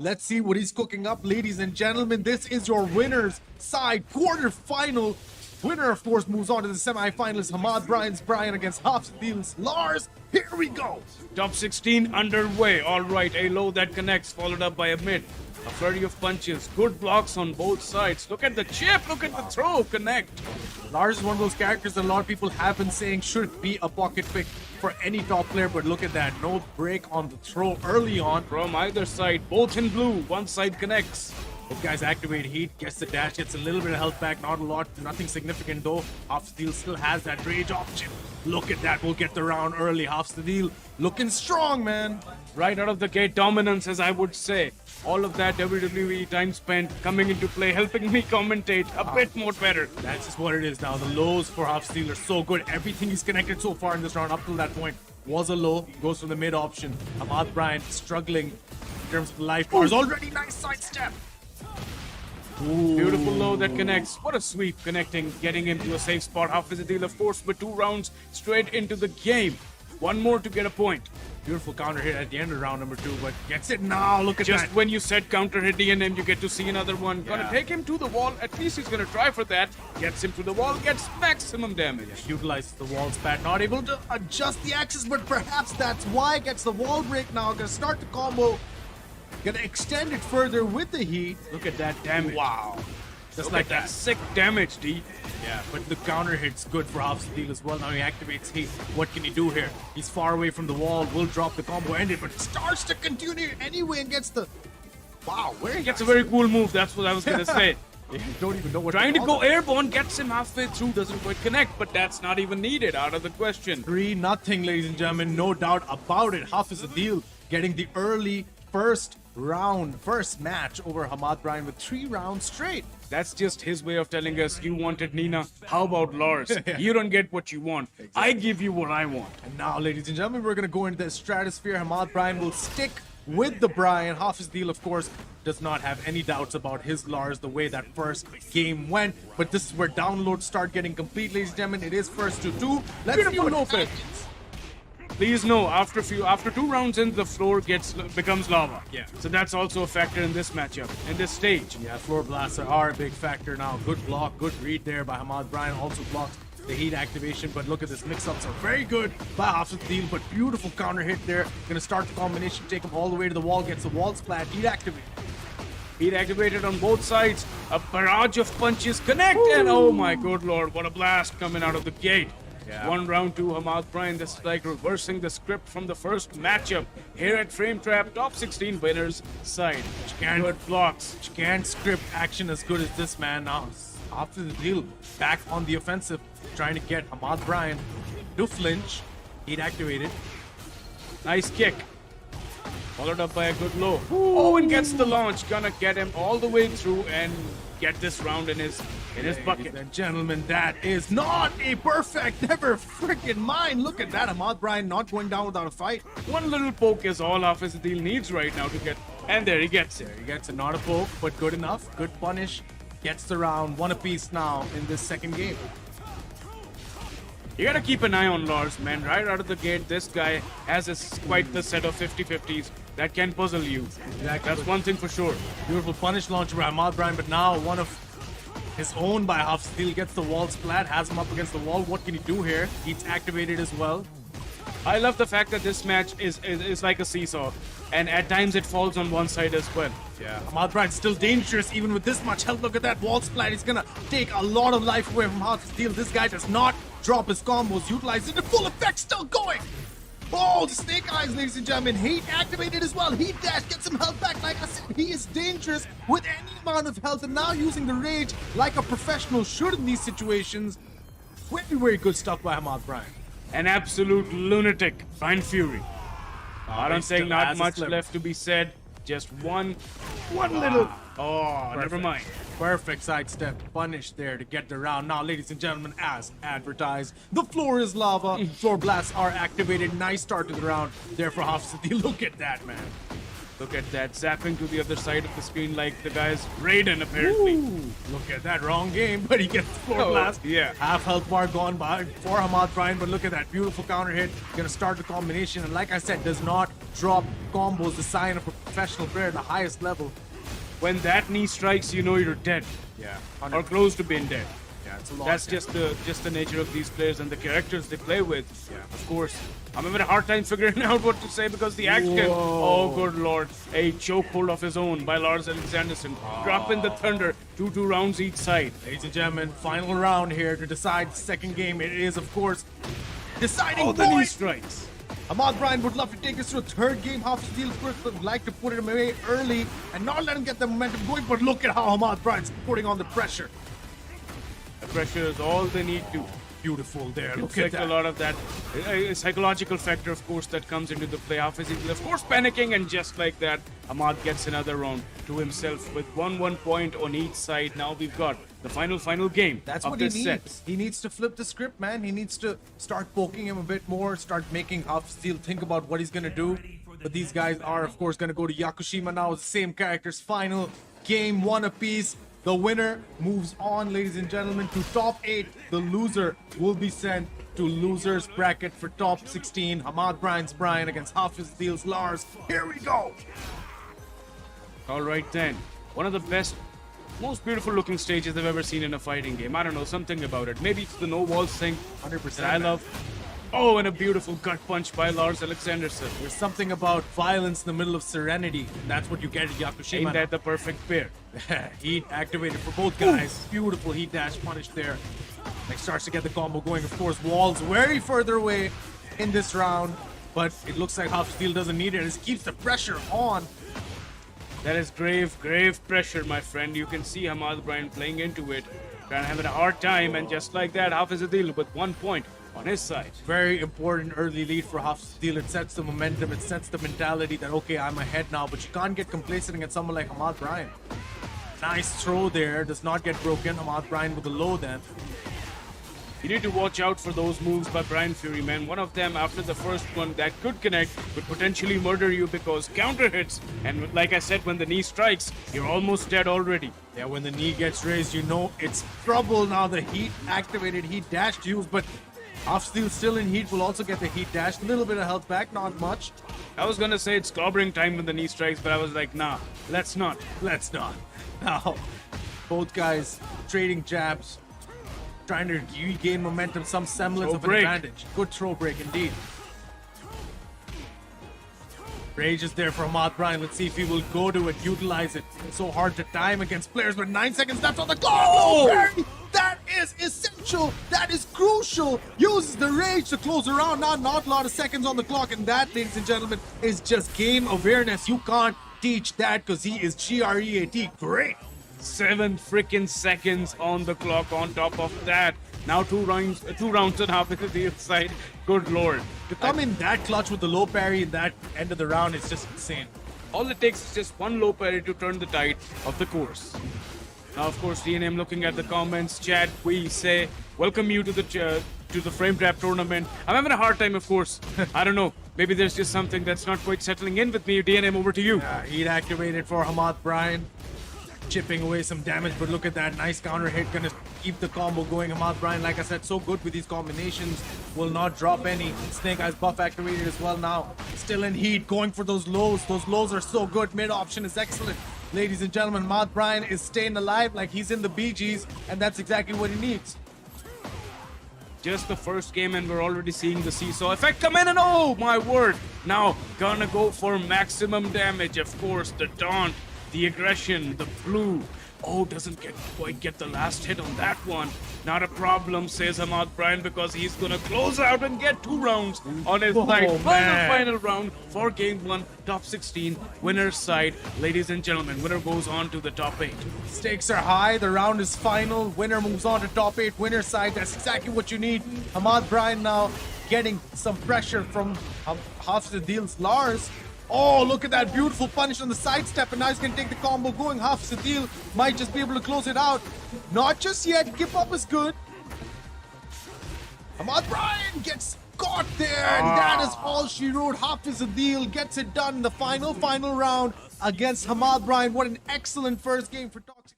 Let's see what he's cooking up, ladies and gentlemen. This is your winner's side quarterfinal. Winner, of course, moves on to the semifinals. Hammad Bryan against Hafiz Adeel's Lars. Here we go. Top 16 underway. All right, a low that connects, followed up by a mid. A flurry of punches. Good blocks on both sides. Look at the chip. Look at the throw. Connect. Lars is one of those characters that a lot of people have been saying should be a pocket pick for any top player, but look at that. No break on the throw early on. From either side, both in blue. One side connects. Both guys activate heat, gets the dash, gets a little bit of health back, not a lot, nothing significant though. Hafiz Adeel still has that rage option. Look at that, we'll get the round early. Hafiz Adeel looking strong, man. Right out of the gate, dominance, as I would say. All of that WWE time spent coming into play, helping me commentate a bit more better. That's just what it is now. The lows for Hafiz Adeel are so good. Everything he's connected so far in this round up till that point was a low. Goes from the mid option. Hammad Bryan struggling in terms of life bars. Already nice sidestep. Ooh. Beautiful low that connects. What a sweep, connecting, getting into a safe spot. Hafiz Adeel, of course, with 2 rounds straight into the game. One more to get a point. Beautiful counter hit at the end of round number 2, but gets it now. Look at Just that. when you said counter hit DNM, you get to see another one. Gonna take him to the wall. At least he's gonna try for that. Gets him to the wall, gets maximum damage. Utilizes the wall spat. Not able to adjust the axis, but perhaps that's why. Gets the wall break now. Gonna start the combo. Gonna extend it further with the heat. Look at that damage. Wow. Just Look like at that sick damage, D. Yeah, but the counter hit's good for Hafiz Adeel as well. Now he activates heat. What can he do here? He's far away from the wall. Will drop the combo ended, but starts to continue anyway and gets the... Wow, where he Gets a very cool move. That's what I was gonna say. You don't even know what Trying to call go airborne, gets him halfway through, doesn't quite connect, but that's not even needed. Out of the question. 3-0, ladies and gentlemen. No doubt about it. Hafiz Adeel getting the early first match over Hammad Bryan with 3 rounds straight. That's just his way of telling us, you wanted Nina, how about Lars? You don't get what you want. Exactly. I give you what I want. And now, ladies and gentlemen, we're going to go into the stratosphere. Hammad Bryan will stick with the Bryan. Hafiz Adeel, of course, does not have any doubts about his Lars, the way that first game went. But this is where downloads start getting complete, ladies and gentlemen. It is first to 2. Let's see what happens. Please know, after 2 rounds in, the floor becomes lava. Yeah. So that's also a factor in this matchup, in this stage. Yeah, floor blasts are a big factor now. Good block, good read there by Hammad Bryan. Also blocks the heat activation, but look at this. Mix-ups are very good by Hafiz Adeel, but beautiful counter hit there. Gonna start the combination, take him all the way to the wall, gets the wall splat, heat activated. Heat activated on both sides. A barrage of punches connect, and oh my good lord, what a blast coming out of the gate. Yeah. 1 round to Hammad Bryan. This is like reversing the script from the first matchup here at Frame Trap, top 16 winners side. Good blocks. You can't script action as good as this, man. Now, after the deal, back on the offensive, trying to get Hammad Bryan to flinch. Heat activated. Nice kick. Followed up by a good low. Oh, and gets the launch. Gonna get him all the way through and get this round in his bucket. Ladies and gentlemen, that is not a perfect, never freaking mind. Look at that. Hammad Bryan not going down without a fight. One little poke is all Hafiz Adeel needs right now to get, and there he gets it. He gets it, not a poke, but good enough. Good punish. Gets the round, 1 apiece now in this second game. You gotta keep an eye on Lars, man. Right out of the gate, this guy has quite the set of 50-50s that can puzzle you. Exactly. That's one thing for sure. Beautiful punish launch by Hammad Bryan, but now one of his own by Hafiz Adeel gets the wall splat, has him up against the wall. What can he do here? He's activated as well. I love the fact that this match is like a seesaw, and at times it falls on one side as well. Yeah. Hammad Bryan's still dangerous even with this much health. Look at that wall splat. He's gonna take a lot of life away from Hafiz Adeel. This guy does not drop his combos, utilize it to full effect, still going. Oh, the snake eyes, ladies and gentlemen. Heat activated as well. Heat dash gets some health back. Like I said, he is dangerous with any amount of health, and now using the rage like a professional should in these situations. Very, very good stuff by Hammad Bryan. An absolute lunatic, Bryan Fury. I'm saying not much left to be said. Just one little. Oh, Perfect. never mind. Perfect sidestep punish there to get the round. Now, ladies and gentlemen, as advertised, the floor is lava. Floor blasts are activated. Nice start to the round there for Hafiz Adeel. Look at that, man. Look at that, zapping to the other side of the screen like the guy's Raiden, apparently. Ooh, look at that, wrong game, but he gets the floor Oh, blast. yeah. Half health bar gone by for Hammad Bryan, but look at that beautiful counter hit. Gonna start the combination, and like I said, does not drop combos, the sign of a professional player at the highest level. When that knee strikes, you know you're dead. Yeah, Or close to being dead. yeah, it's a lot. That's just the nature of these players and the characters they play with. Yeah. Of course. I'm having a hard time figuring out what to say because the action. Whoa. Oh, good lord. A chokehold of his own by Lars Alexanderson. Dropping the thunder. 2 rounds each side. Ladies and gentlemen, final round here to decide the second game. It is, of course, deciding Oh, the knee point. strikes. Hammad Bryan would love to take us to a third game. Hafiz Adeel first would like to put him away early and not let him get the momentum going, but look at how Hammad Bryan's putting on the pressure. The pressure is all they need to. Beautiful there. Look at Inflict that. a lot of that psychological factor, of course, that comes into the play. Hafiz Adeel, of course, panicking, and just like that, Hammad gets another round to himself with 1 point on each side. Now we've got the final game That's of what he this needs. set. He needs to flip the script, man. He needs to start poking him a bit more, start making Hafiz Adeel think about what he's going to do. But these guys are, of course, going to go to Yakushima now. The same characters. Final game, 1 apiece. The winner moves on, ladies and gentlemen, to top 8. The loser will be sent to losers bracket for top 16. Hammad Bryan's Bryan against Hafiz Adeel's Lars. Here we go. All right then. One of the best, most beautiful looking stages I've ever seen in a fighting game. I don't know, something about it. Maybe it's the no walls thing 100%. that I love. Oh, and a beautiful gut punch by Lars Alexanderson. There's something about violence in the middle of serenity. That's what you get at Yakushima. Ain't that the perfect pair? Heat activated for both guys. Beautiful heat dash punish there. Like starts to get the combo going. Of course, Walls very further away in this round, but it looks like Hafiz Adeel doesn't need it. It keeps the pressure on. That is grave pressure, my friend. You can see Hammad Bryan playing into it. Trying to have a hard time, and just like that, Hafiz Adeel with 1 point on his side. Very important early lead for Hafiz Adeel. It sets the momentum. It sets the mentality that, okay, I'm ahead now, but you can't get complacent against someone like Hammad Bryan. Nice throw there. Does not get broken. Hammad Bryan with a low then. You need to watch out for those moves by Bryan Fury, man. One of them, after the first one, that could connect, could potentially murder you because counter hits. And like I said, when the knee strikes, you're almost dead already. Yeah, when the knee gets raised, you know it's trouble now. The heat activated, heat dash used, but Hafiz Adeel still in heat will also get the heat dash. A little bit of health back, not much. I was gonna say it's clobbering time when the knee strikes, but I was like, nah, let's not. Let's not. Now, both guys trading jabs, trying to regain momentum, some semblance Throw of an break. advantage. Good throw break indeed. Rage is there for Hammad Bryan. Let's see if he will go to it, utilize it. It's so hard to time against players with 9 seconds left on the clock. Oh! Parry! That is essential. That is crucial. Uses the rage to close around. Not a lot of seconds on the clock. And that, ladies and gentlemen, is just game awareness. You can't teach that because he is GREAT. Great. 7 freaking seconds on the clock on top of that. Now 2 rounds and half at the side. Good lord. To come in that clutch with the low parry in that end of the round is just insane. All it takes is just one low parry to turn the tide of the course. Now, of course, DNM looking at the comments, chat, we say, welcome you to the Frame Trap tournament. I'm having a hard time, of course. I don't know. Maybe there's just something that's not quite settling in with me. DNM, over to you. Heat activated for Hammad Bryan. Chipping away some damage, but look at that. Nice counter hit. Gonna keep the combo going. Hammad Bryan, like I said, so good with these combinations. Will not drop any. Snake Eyes buff activated as well now. Still in heat. Going for those lows. Those lows are so good. Mid option is excellent. Ladies and gentlemen, Hammad Bryan is staying alive like he's in the Bee Gees, and that's exactly what he needs. Just the first game and we're already seeing the seesaw effect come in, and oh my word. Now, gonna go for maximum damage. Of course, the taunt, the aggression, the blue. Oh, doesn't quite get the last hit on that one. Not a problem, says Hammad Bryan, because he's gonna close out and get 2 rounds on his side. Final round for game 1, top 16, winner's side. Ladies and gentlemen, winner goes on to the top 8. Stakes are high. The round is final. Winner moves on to top 8. Winner side. That's exactly what you need. Hammad Bryan now getting some pressure from Hafiz Adeel's Lars. Oh, look at that beautiful punish on the sidestep, and now he's going to take the combo going. Hafiz Adeel might just be able to close it out. Not just yet. Give up is good. Hammad Bryan gets got there, and that is all she wrote. Hafiz Adeel gets it done in the final round against Hammad Bryan. What an excellent first game for Top-64.